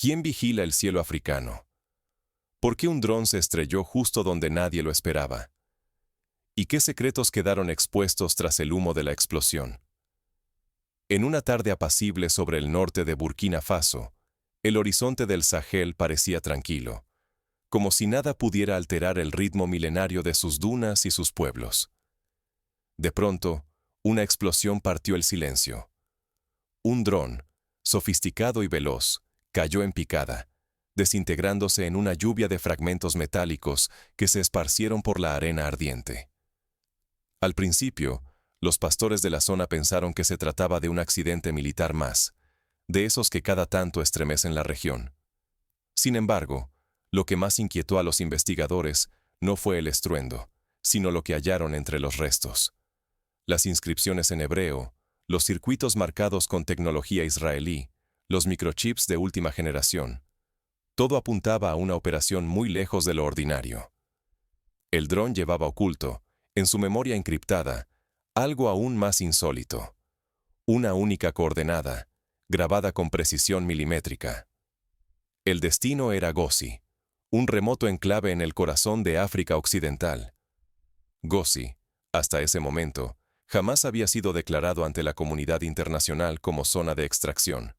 ¿Quién vigila el cielo africano? ¿Por qué un dron se estrelló justo donde nadie lo esperaba? ¿Y qué secretos quedaron expuestos tras el humo de la explosión? En una tarde apacible sobre el norte de Burkina Faso, el horizonte del Sahel parecía tranquilo, como si nada pudiera alterar el ritmo milenario de sus dunas y sus pueblos. De pronto, una explosión partió el silencio. Un dron, sofisticado y veloz, cayó en picada, desintegrándose en una lluvia de fragmentos metálicos que se esparcieron por la arena ardiente. Al principio, los pastores de la zona pensaron que se trataba de un accidente militar más, de esos que cada tanto estremecen la región. Sin embargo, lo que más inquietó a los investigadores no fue el estruendo, sino lo que hallaron entre los restos. Las inscripciones en hebreo, los circuitos marcados con tecnología israelí, los microchips de última generación. Todo apuntaba a una operación muy lejos de lo ordinario. El dron llevaba oculto, en su memoria encriptada, algo aún más insólito. Una única coordenada, grabada con precisión milimétrica. El destino era Gossi, un remoto enclave en el corazón de África Occidental. Gossi, hasta ese momento, jamás había sido declarado ante la comunidad internacional como zona de extracción.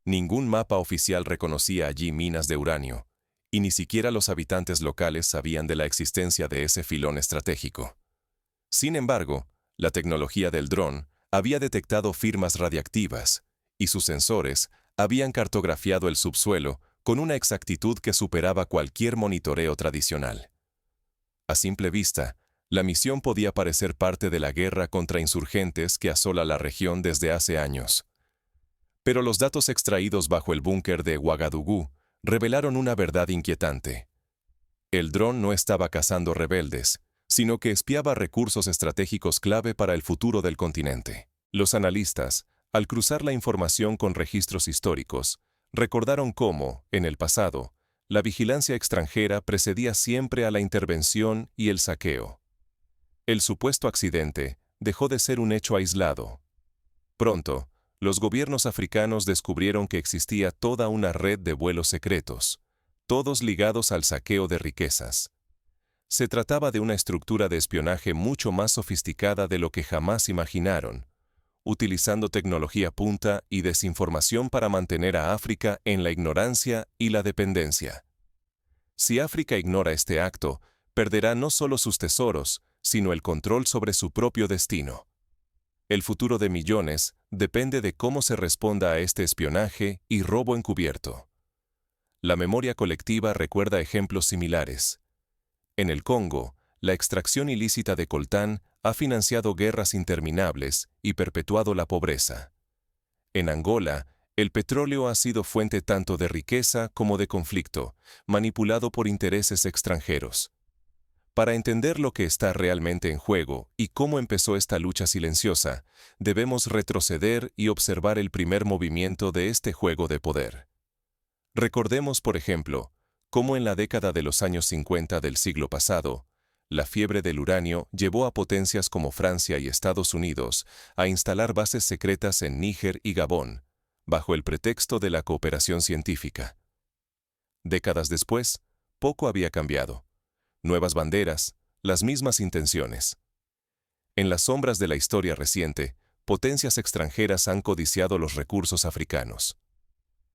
Ningún mapa oficial reconocía allí minas de uranio, y ni siquiera los habitantes locales sabían de la existencia de ese filón estratégico. Sin embargo, la tecnología del dron había detectado firmas radiactivas, y sus sensores habían cartografiado el subsuelo con una exactitud que superaba cualquier monitoreo tradicional. A simple vista, la misión podía parecer parte de la guerra contra insurgentes que asola la región desde hace años. Pero los datos extraídos bajo el búnker de Ouagadougou revelaron una verdad inquietante. El dron no estaba cazando rebeldes, sino que espiaba recursos estratégicos clave para el futuro del continente. Los analistas, al cruzar la información con registros históricos, recordaron cómo, en el pasado, la vigilancia extranjera precedía siempre a la intervención y el saqueo. El supuesto accidente dejó de ser un hecho aislado. Pronto, los gobiernos africanos descubrieron que existía toda una red de vuelos secretos, todos ligados al saqueo de riquezas. Se trataba de una estructura de espionaje mucho más sofisticada de lo que jamás imaginaron, utilizando tecnología punta y desinformación para mantener a África en la ignorancia y la dependencia. Si África ignora este acto, perderá no solo sus tesoros, sino el control sobre su propio destino. El futuro de millones depende de cómo se responda a este espionaje y robo encubierto. La memoria colectiva recuerda ejemplos similares. En el Congo, la extracción ilícita de coltán ha financiado guerras interminables y perpetuado la pobreza. En Angola, el petróleo ha sido fuente tanto de riqueza como de conflicto, manipulado por intereses extranjeros. Para entender lo que está realmente en juego y cómo empezó esta lucha silenciosa, debemos retroceder y observar el primer movimiento de este juego de poder. Recordemos, por ejemplo, cómo en la década de los años 50 del siglo pasado, la fiebre del uranio llevó a potencias como Francia y Estados Unidos a instalar bases secretas en Níger y Gabón, bajo el pretexto de la cooperación científica. Décadas después, poco había cambiado. Nuevas banderas, las mismas intenciones. En las sombras de la historia reciente, potencias extranjeras han codiciado los recursos africanos.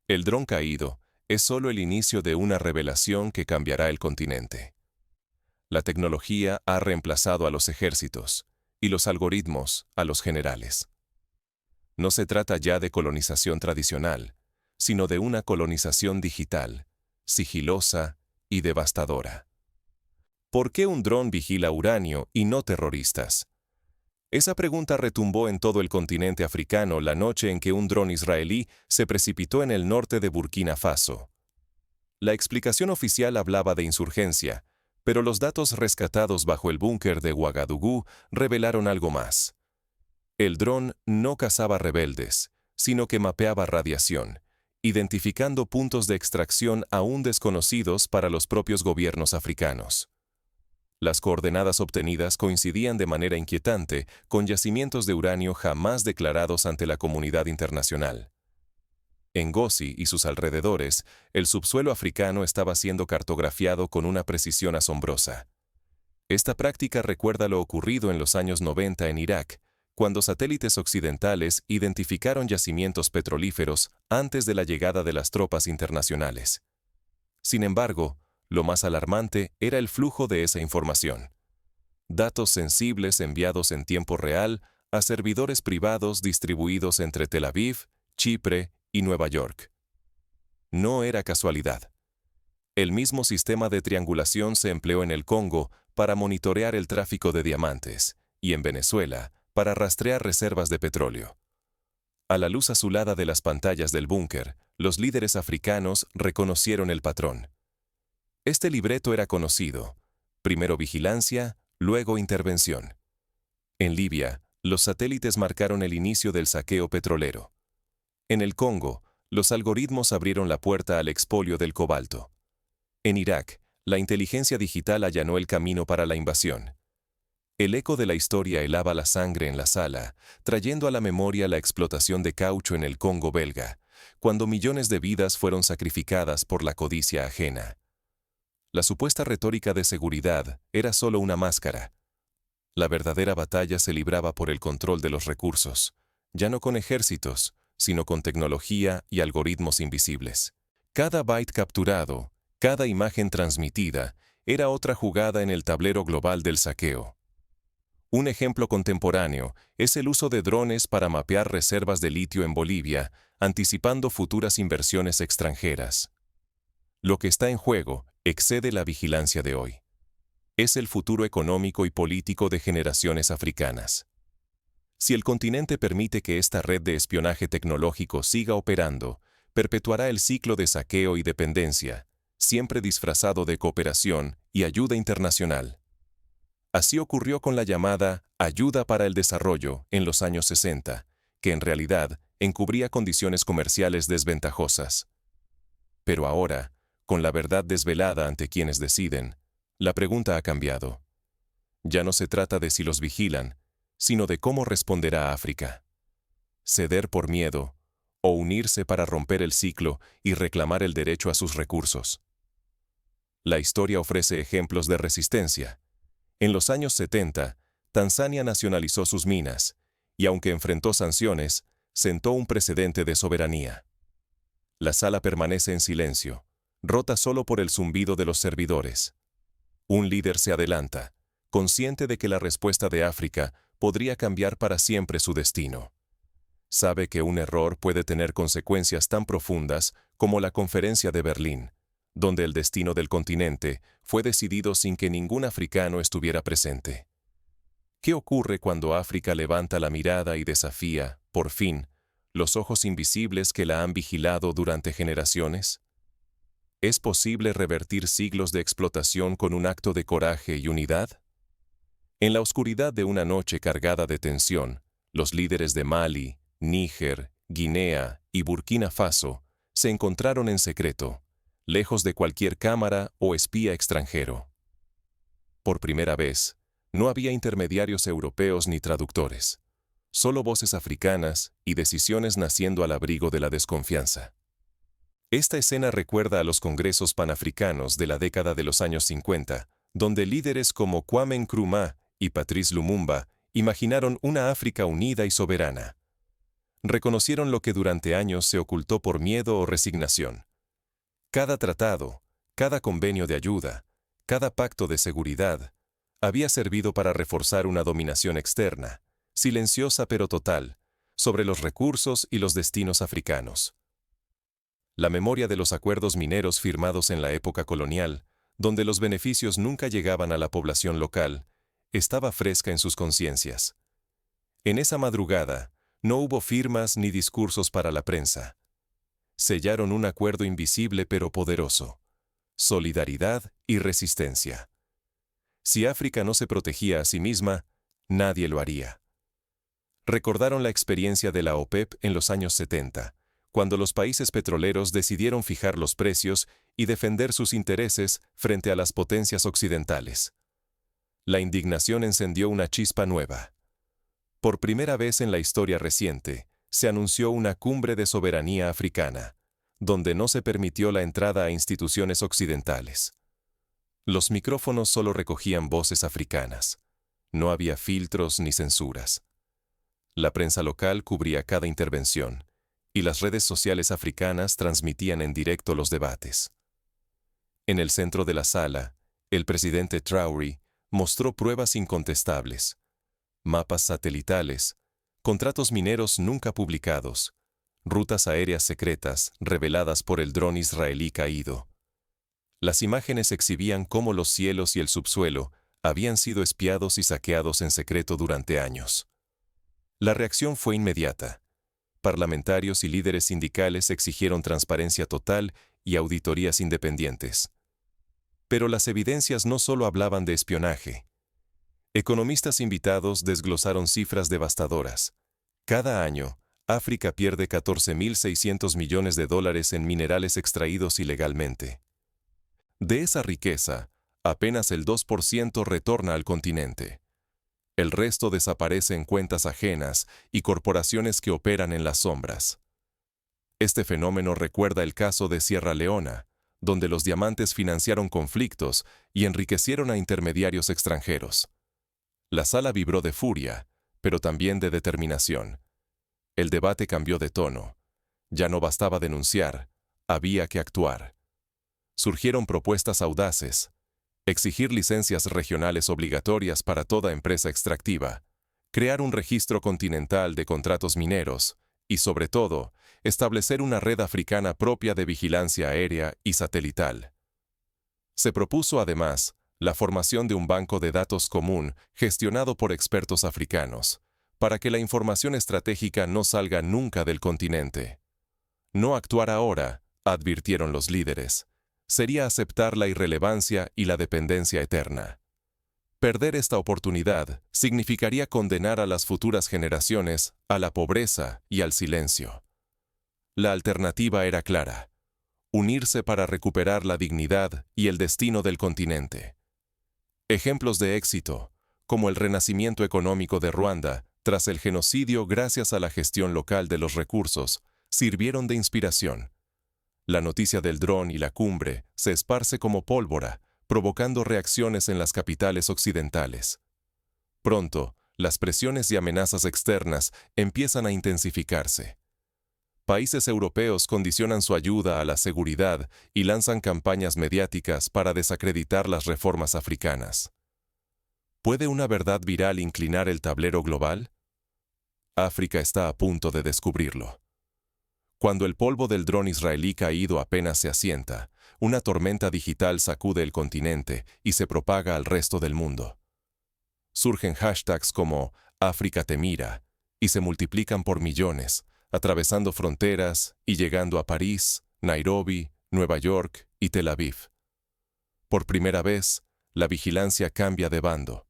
El dron caído es solo el inicio de una revelación que cambiará el continente. La tecnología ha reemplazado a los ejércitos, y los algoritmos a los generales. No se trata ya de colonización tradicional, sino de una colonización digital, sigilosa y devastadora. ¿Por qué un dron vigila uranio y no terroristas? Esa pregunta retumbó en todo el continente africano la noche en que un dron israelí se precipitó en el norte de Burkina Faso. La explicación oficial hablaba de insurgencia, pero los datos rescatados bajo el búnker de Ouagadougou revelaron algo más. El dron no cazaba rebeldes, sino que mapeaba radiación, identificando puntos de extracción aún desconocidos para los propios gobiernos africanos. Las coordenadas obtenidas coincidían de manera inquietante con yacimientos de uranio jamás declarados ante la comunidad internacional. En Gossi y sus alrededores, el subsuelo africano estaba siendo cartografiado con una precisión asombrosa. Esta práctica recuerda lo ocurrido en los años 90 en Irak, cuando satélites occidentales identificaron yacimientos petrolíferos antes de la llegada de las tropas internacionales. Sin embargo, lo más alarmante era el flujo de esa información. Datos sensibles enviados en tiempo real a servidores privados distribuidos entre Tel Aviv, Chipre y Nueva York. No era casualidad. El mismo sistema de triangulación se empleó en el Congo para monitorear el tráfico de diamantes y en Venezuela para rastrear reservas de petróleo. A la luz azulada de las pantallas del búnker, los líderes africanos reconocieron el patrón. Este libreto era conocido: primero vigilancia, luego intervención. En Libia, los satélites marcaron el inicio del saqueo petrolero. En el Congo, los algoritmos abrieron la puerta al expolio del cobalto. En Irak, la inteligencia digital allanó el camino para la invasión. El eco de la historia helaba la sangre en la sala, trayendo a la memoria la explotación de caucho en el Congo belga, cuando millones de vidas fueron sacrificadas por la codicia ajena. La supuesta retórica de seguridad era solo una máscara. La verdadera batalla se libraba por el control de los recursos, ya no con ejércitos, sino con tecnología y algoritmos invisibles. Cada byte capturado, cada imagen transmitida, era otra jugada en el tablero global del saqueo. Un ejemplo contemporáneo es el uso de drones para mapear reservas de litio en Bolivia, anticipando futuras inversiones extranjeras. Lo que está en juego excede la vigilancia de hoy. Es el futuro económico y político de generaciones africanas. Si el continente permite que esta red de espionaje tecnológico siga operando, perpetuará el ciclo de saqueo y dependencia, siempre disfrazado de cooperación y ayuda internacional. Así ocurrió con la llamada ayuda para el desarrollo en los años 60, que en realidad encubría condiciones comerciales desventajosas. Pero ahora, con la verdad desvelada ante quienes deciden, la pregunta ha cambiado. Ya no se trata de si los vigilan, sino de cómo responderá África. Ceder por miedo, o unirse para romper el ciclo y reclamar el derecho a sus recursos. La historia ofrece ejemplos de resistencia. En los años 70, Tanzania nacionalizó sus minas, y aunque enfrentó sanciones, sentó un precedente de soberanía. La sala permanece en silencio, rota solo por el zumbido de los servidores. Un líder se adelanta, consciente de que la respuesta de África podría cambiar para siempre su destino. Sabe que un error puede tener consecuencias tan profundas como la Conferencia de Berlín, donde el destino del continente fue decidido sin que ningún africano estuviera presente. ¿Qué ocurre cuando África levanta la mirada y desafía, por fin, los ojos invisibles que la han vigilado durante generaciones? ¿Es posible revertir siglos de explotación con un acto de coraje y unidad? En la oscuridad de una noche cargada de tensión, los líderes de Mali, Níger, Guinea y Burkina Faso se encontraron en secreto, lejos de cualquier cámara o espía extranjero. Por primera vez, no había intermediarios europeos ni traductores, solo voces africanas y decisiones naciendo al abrigo de la desconfianza. Esta escena recuerda a los congresos panafricanos de la década de los años 50, donde líderes como Kwame Nkrumah y Patrice Lumumba imaginaron una África unida y soberana. Reconocieron lo que durante años se ocultó por miedo o resignación. Cada tratado, cada convenio de ayuda, cada pacto de seguridad, había servido para reforzar una dominación externa, silenciosa pero total, sobre los recursos y los destinos africanos. La memoria de los acuerdos mineros firmados en la época colonial, donde los beneficios nunca llegaban a la población local, estaba fresca en sus conciencias. En esa madrugada, no hubo firmas ni discursos para la prensa. Sellaron un acuerdo invisible pero poderoso: solidaridad y resistencia. Si África no se protegía a sí misma, nadie lo haría. Recordaron la experiencia de la OPEP en los años 70, cuando los países petroleros decidieron fijar los precios y defender sus intereses frente a las potencias occidentales. La indignación encendió una chispa nueva. Por primera vez en la historia reciente, se anunció una cumbre de soberanía africana, donde no se permitió la entrada a instituciones occidentales. Los micrófonos solo recogían voces africanas. No había filtros ni censuras. La prensa local cubría cada intervención, y las redes sociales africanas transmitían en directo los debates. En el centro de la sala, el presidente Traoré mostró pruebas incontestables: mapas satelitales, contratos mineros nunca publicados, rutas aéreas secretas reveladas por el dron israelí caído. Las imágenes exhibían cómo los cielos y el subsuelo habían sido espiados y saqueados en secreto durante años. La reacción fue inmediata. Parlamentarios y líderes sindicales exigieron transparencia total y auditorías independientes. Pero las evidencias no solo hablaban de espionaje. Economistas invitados desglosaron cifras devastadoras. Cada año, África pierde $14.600 millones en minerales extraídos ilegalmente. De esa riqueza, apenas el 2% retorna al continente. El resto desaparece en cuentas ajenas y corporaciones que operan en las sombras. Este fenómeno recuerda el caso de Sierra Leona, donde los diamantes financiaron conflictos y enriquecieron a intermediarios extranjeros. La sala vibró de furia, pero también de determinación. El debate cambió de tono. Ya no bastaba denunciar, había que actuar. Surgieron propuestas audaces: exigir licencias regionales obligatorias para toda empresa extractiva, crear un registro continental de contratos mineros y, sobre todo, establecer una red africana propia de vigilancia aérea y satelital. Se propuso, además, la formación de un banco de datos común gestionado por expertos africanos, para que la información estratégica no salga nunca del continente. No actuar ahora, advirtieron los líderes, sería aceptar la irrelevancia y la dependencia eterna. Perder esta oportunidad significaría condenar a las futuras generaciones a la pobreza y al silencio. La alternativa era clara: unirse para recuperar la dignidad y el destino del continente. Ejemplos de éxito, como el renacimiento económico de Ruanda tras el genocidio gracias a la gestión local de los recursos, sirvieron de inspiración. La noticia del dron y la cumbre se esparce como pólvora, provocando reacciones en las capitales occidentales. Pronto, las presiones y amenazas externas empiezan a intensificarse. Países europeos condicionan su ayuda a la seguridad y lanzan campañas mediáticas para desacreditar las reformas africanas. ¿Puede una verdad viral inclinar el tablero global? África está a punto de descubrirlo. Cuando el polvo del dron israelí caído apenas se asienta, una tormenta digital sacude el continente y se propaga al resto del mundo. Surgen hashtags como África te mira y se multiplican por millones, atravesando fronteras y llegando a París, Nairobi, Nueva York y Tel Aviv. Por primera vez, la vigilancia cambia de bando.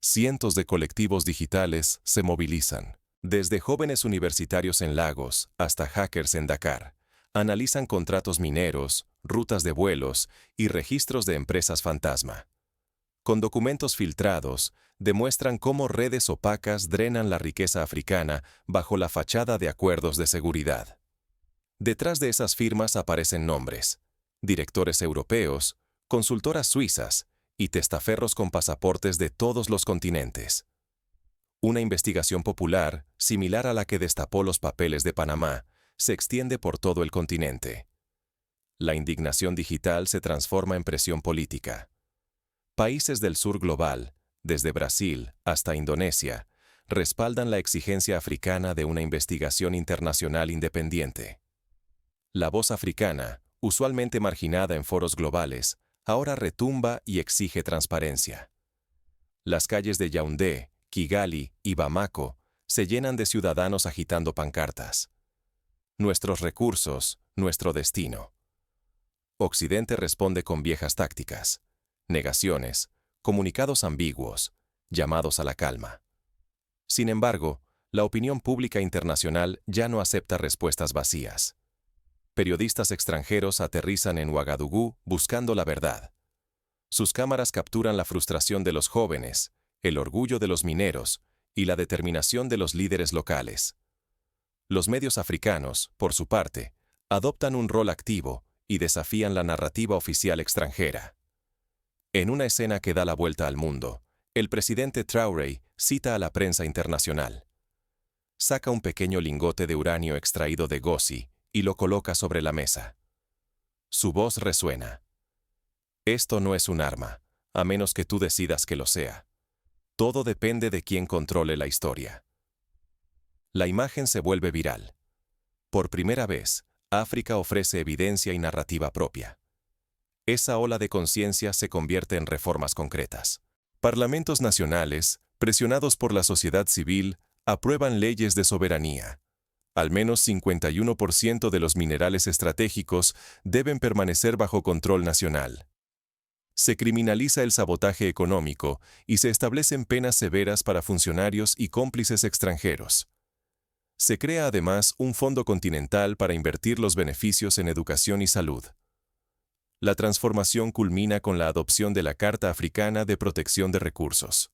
Cientos de colectivos digitales se movilizan. Desde jóvenes universitarios en Lagos hasta hackers en Dakar, analizan contratos mineros, rutas de vuelos y registros de empresas fantasma. Con documentos filtrados, demuestran cómo redes opacas drenan la riqueza africana bajo la fachada de acuerdos de seguridad. Detrás de esas firmas aparecen nombres: directores europeos, consultoras suizas y testaferros con pasaportes de todos los continentes. Una investigación popular, similar a la que destapó los papeles de Panamá, se extiende por todo el continente. La indignación digital se transforma en presión política. Países del sur global, desde Brasil hasta Indonesia, respaldan la exigencia africana de una investigación internacional independiente. La voz africana, usualmente marginada en foros globales, ahora retumba y exige transparencia. Las calles de Yaoundé, Kigali y Bamako se llenan de ciudadanos agitando pancartas. Nuestros recursos, nuestro destino. Occidente responde con viejas tácticas: negaciones, comunicados ambiguos, llamados a la calma. Sin embargo, la opinión pública internacional ya no acepta respuestas vacías. Periodistas extranjeros aterrizan en Ouagadougou buscando la verdad. Sus cámaras capturan la frustración de los jóvenes, el orgullo de los mineros y la determinación de los líderes locales. Los medios africanos, por su parte, adoptan un rol activo y desafían la narrativa oficial extranjera. En una escena que da la vuelta al mundo, el presidente Traoré cita a la prensa internacional. Saca un pequeño lingote de uranio extraído de Gossi y lo coloca sobre la mesa. Su voz resuena. Esto no es un arma, a menos que tú decidas que lo sea. Todo depende de quién controle la historia. La imagen se vuelve viral. Por primera vez, África ofrece evidencia y narrativa propia. Esa ola de conciencia se convierte en reformas concretas. Parlamentos nacionales, presionados por la sociedad civil, aprueban leyes de soberanía. Al menos 51% de los minerales estratégicos deben permanecer bajo control nacional. Se criminaliza el sabotaje económico y se establecen penas severas para funcionarios y cómplices extranjeros. Se crea además un fondo continental para invertir los beneficios en educación y salud. La transformación culmina con la adopción de la Carta Africana de Protección de Recursos.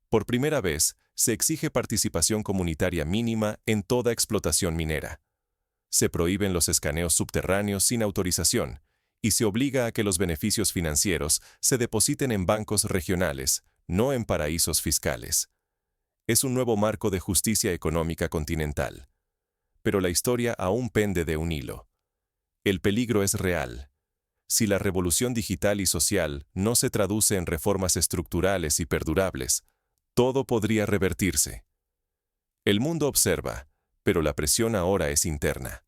Por primera vez, se exige participación comunitaria mínima en toda explotación minera. Se prohíben los escaneos subterráneos sin autorización y se obliga a que los beneficios financieros se depositen en bancos regionales, no en paraísos fiscales. Es un nuevo marco de justicia económica continental. Pero la historia aún pende de un hilo. El peligro es real. Si la revolución digital y social no se traduce en reformas estructurales y perdurables, todo podría revertirse. El mundo observa, pero la presión ahora es interna.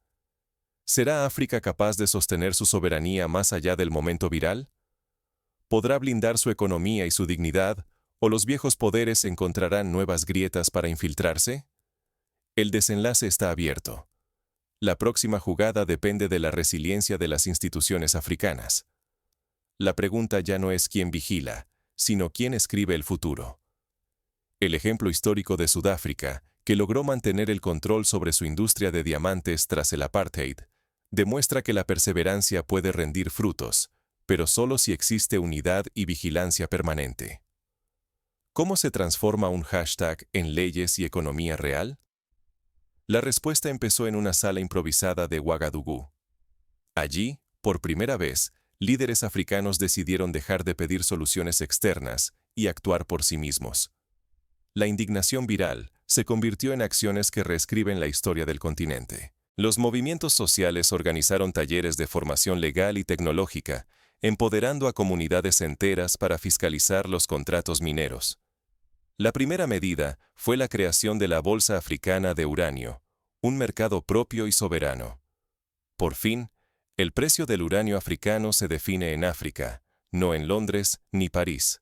¿Será África capaz de sostener su soberanía más allá del momento viral? ¿Podrá blindar su economía y su dignidad, o los viejos poderes encontrarán nuevas grietas para infiltrarse? El desenlace está abierto. La próxima jugada depende de la resiliencia de las instituciones africanas. La pregunta ya no es quién vigila, sino quién escribe el futuro. El ejemplo histórico de Sudáfrica, que logró mantener el control sobre su industria de diamantes tras el apartheid, demuestra que la perseverancia puede rendir frutos, pero solo si existe unidad y vigilancia permanente. ¿Cómo se transforma un hashtag en leyes y economía real? La respuesta empezó en una sala improvisada de Ouagadougou. Allí, por primera vez, líderes africanos decidieron dejar de pedir soluciones externas y actuar por sí mismos. La indignación viral se convirtió en acciones que reescriben la historia del continente. Los movimientos sociales organizaron talleres de formación legal y tecnológica, empoderando a comunidades enteras para fiscalizar los contratos mineros. La primera medida fue la creación de la Bolsa Africana de Uranio, un mercado propio y soberano. Por fin, el precio del uranio africano se define en África, no en Londres ni París.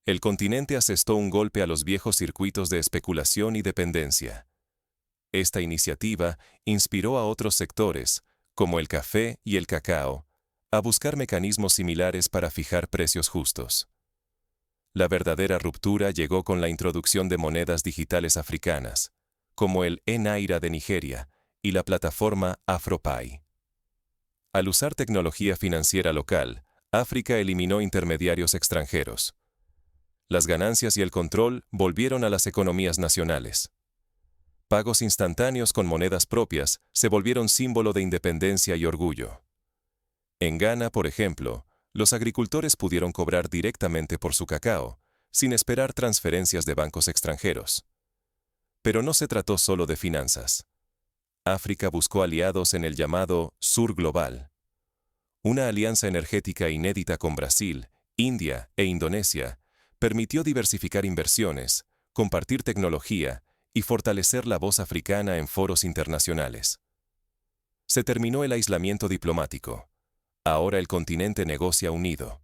El continente asestó un golpe a los viejos circuitos de especulación y dependencia. Esta iniciativa inspiró a otros sectores, como el café y el cacao, a buscar mecanismos similares para fijar precios justos. La verdadera ruptura llegó con la introducción de monedas digitales africanas, como el e-Naira de Nigeria y la plataforma AfroPay. Al usar tecnología financiera local, África eliminó intermediarios extranjeros. Las ganancias y el control volvieron a las economías nacionales. Pagos instantáneos con monedas propias se volvieron símbolo de independencia y orgullo. En Ghana, por ejemplo, los agricultores pudieron cobrar directamente por su cacao, sin esperar transferencias de bancos extranjeros. Pero no se trató solo de finanzas. África buscó aliados en el llamado Sur Global. Una alianza energética inédita con Brasil, India e Indonesia permitió diversificar inversiones, compartir tecnología y fortalecer la voz africana en foros internacionales. Se terminó el aislamiento diplomático. Ahora el continente negocia unido.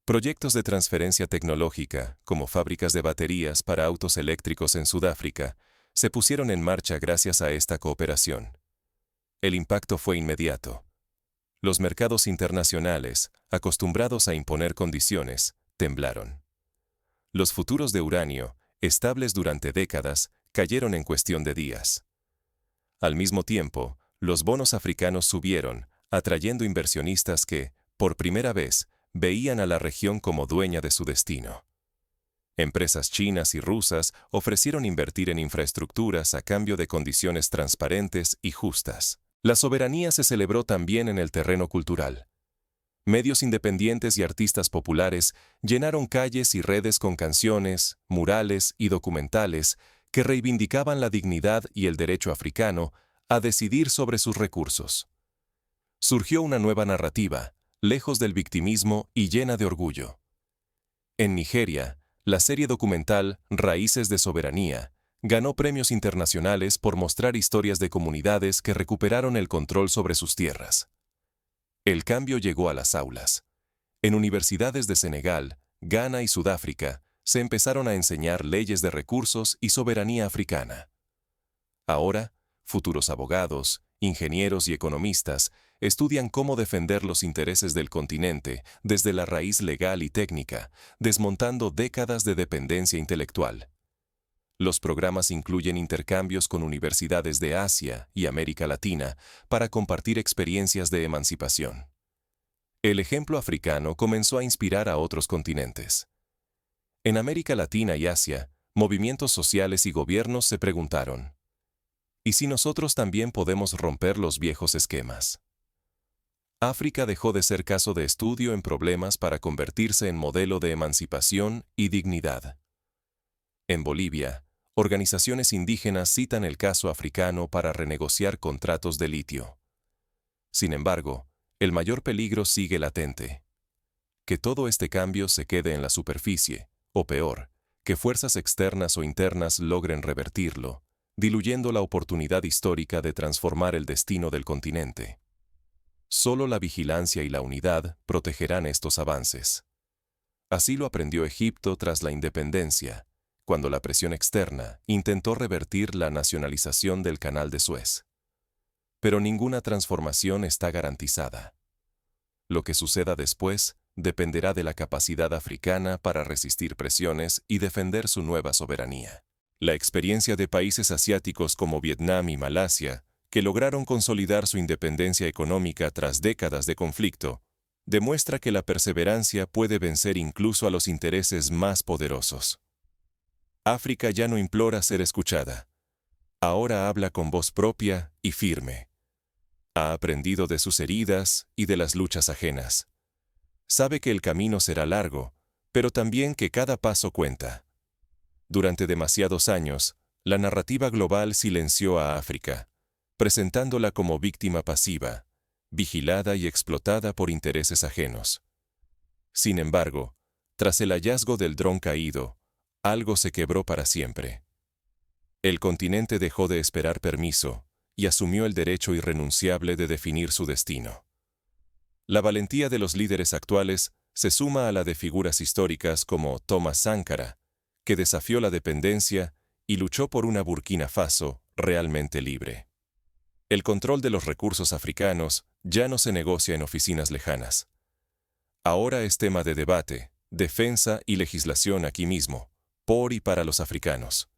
Proyectos de transferencia tecnológica, como fábricas de baterías para autos eléctricos en Sudáfrica, se pusieron en marcha gracias a esta cooperación. El impacto fue inmediato. Los mercados internacionales, acostumbrados a imponer condiciones, temblaron. Los futuros de uranio, estables durante décadas, cayeron en cuestión de días. Al mismo tiempo, los bonos africanos subieron, atrayendo inversionistas que, por primera vez, veían a la región como dueña de su destino. Empresas chinas y rusas ofrecieron invertir en infraestructuras a cambio de condiciones transparentes y justas. La soberanía se celebró también en el terreno cultural. Medios independientes y artistas populares llenaron calles y redes con canciones, murales y documentales que reivindicaban la dignidad y el derecho africano a decidir sobre sus recursos. Surgió una nueva narrativa, lejos del victimismo y llena de orgullo. En Nigeria, la serie documental Raíces de Soberanía ganó premios internacionales por mostrar historias de comunidades que recuperaron el control sobre sus tierras. El cambio llegó a las aulas. En universidades de Senegal, Ghana y Sudáfrica se empezaron a enseñar leyes de recursos y soberanía africana. Ahora, futuros abogados, ingenieros y economistas estudian cómo defender los intereses del continente desde la raíz legal y técnica, desmontando décadas de dependencia intelectual. Los programas incluyen intercambios con universidades de Asia y América Latina para compartir experiencias de emancipación. El ejemplo africano comenzó a inspirar a otros continentes. En América Latina y Asia, movimientos sociales y gobiernos se preguntaron: ¿y si nosotros también podemos romper los viejos esquemas? África dejó de ser caso de estudio en problemas para convertirse en modelo de emancipación y dignidad. En Bolivia, organizaciones indígenas citan el caso africano para renegociar contratos de litio. Sin embargo, el mayor peligro sigue latente: que todo este cambio se quede en la superficie, o peor, que fuerzas externas o internas logren revertirlo, diluyendo la oportunidad histórica de transformar el destino del continente. Solo la vigilancia y la unidad protegerán estos avances. Así lo aprendió Egipto tras la independencia, cuando la presión externa intentó revertir la nacionalización del Canal de Suez. Pero ninguna transformación está garantizada. Lo que suceda después dependerá de la capacidad africana para resistir presiones y defender su nueva soberanía. La experiencia de países asiáticos como Vietnam y Malasia, que lograron consolidar su independencia económica tras décadas de conflicto, demuestra que la perseverancia puede vencer incluso a los intereses más poderosos. África ya no implora ser escuchada. Ahora habla con voz propia y firme. Ha aprendido de sus heridas y de las luchas ajenas. Sabe que el camino será largo, pero también que cada paso cuenta. Durante demasiados años, la narrativa global silenció a África, presentándola como víctima pasiva, vigilada y explotada por intereses ajenos. Sin embargo, tras el hallazgo del dron caído, algo se quebró para siempre. El continente dejó de esperar permiso y asumió el derecho irrenunciable de definir su destino. La valentía de los líderes actuales se suma a la de figuras históricas como Thomas Sankara, que desafió la dependencia y luchó por una Burkina Faso realmente libre. El control de los recursos africanos ya no se negocia en oficinas lejanas. Ahora es tema de debate, defensa y legislación aquí mismo, por y para los africanos.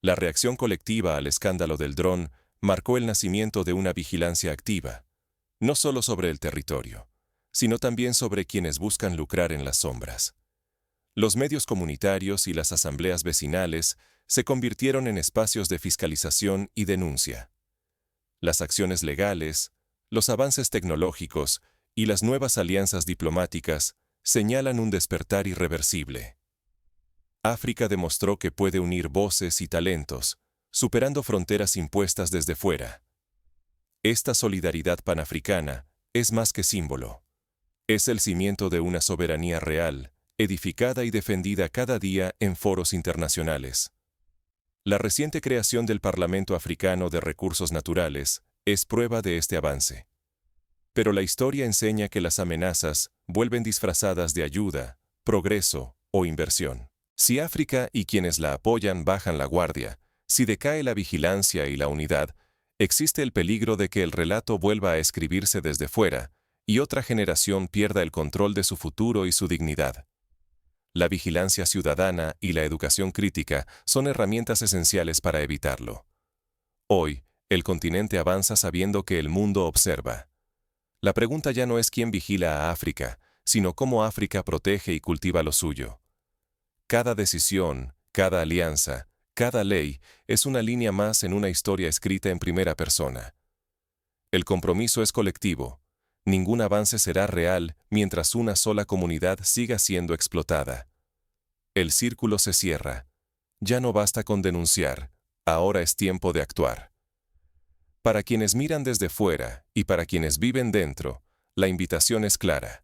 La reacción colectiva al escándalo del dron marcó el nacimiento de una vigilancia activa, no solo sobre el territorio, sino también sobre quienes buscan lucrar en las sombras. Los medios comunitarios y las asambleas vecinales se convirtieron en espacios de fiscalización y denuncia. Las acciones legales, los avances tecnológicos y las nuevas alianzas diplomáticas señalan un despertar irreversible. África demostró que puede unir voces y talentos, superando fronteras impuestas desde fuera. Esta solidaridad panafricana es más que símbolo. Es el cimiento de una soberanía real, edificada y defendida cada día en foros internacionales. La reciente creación del Parlamento Africano de Recursos Naturales es prueba de este avance. Pero la historia enseña que las amenazas vuelven disfrazadas de ayuda, progreso o inversión. Si África y quienes la apoyan bajan la guardia, si decae la vigilancia y la unidad, existe el peligro de que el relato vuelva a escribirse desde fuera y otra generación pierda el control de su futuro y su dignidad. La vigilancia ciudadana y la educación crítica son herramientas esenciales para evitarlo. Hoy, el continente avanza sabiendo que el mundo observa. La pregunta ya no es quién vigila a África, sino cómo África protege y cultiva lo suyo. Cada decisión, cada alianza, cada ley es una línea más en una historia escrita en primera persona. El compromiso es colectivo. Ningún avance será real mientras una sola comunidad siga siendo explotada. El círculo se cierra. Ya no basta con denunciar, ahora es tiempo de actuar. Para quienes miran desde fuera y para quienes viven dentro, la invitación es clara.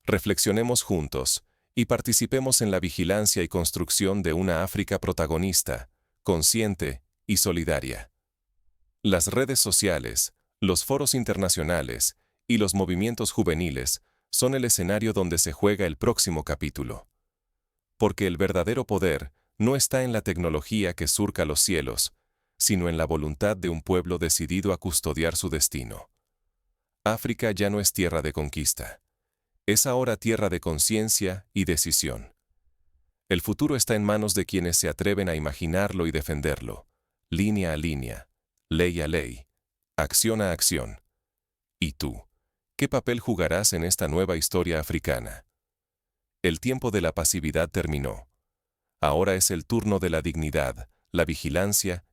Reflexionemos juntos y participemos en la vigilancia y construcción de una África protagonista, consciente y solidaria. Las redes sociales, los foros internacionales y los movimientos juveniles son el escenario donde se juega el próximo capítulo. Porque el verdadero poder no está en la tecnología que surca los cielos, sino en la voluntad de un pueblo decidido a custodiar su destino. África ya no es tierra de conquista. Es ahora tierra de conciencia y decisión. El futuro está en manos de quienes se atreven a imaginarlo y defenderlo, línea a línea, ley a ley, acción a acción. ¿Y tú? ¿Qué papel jugarás en esta nueva historia africana? El tiempo de la pasividad terminó. Ahora es el turno de la dignidad, la vigilancia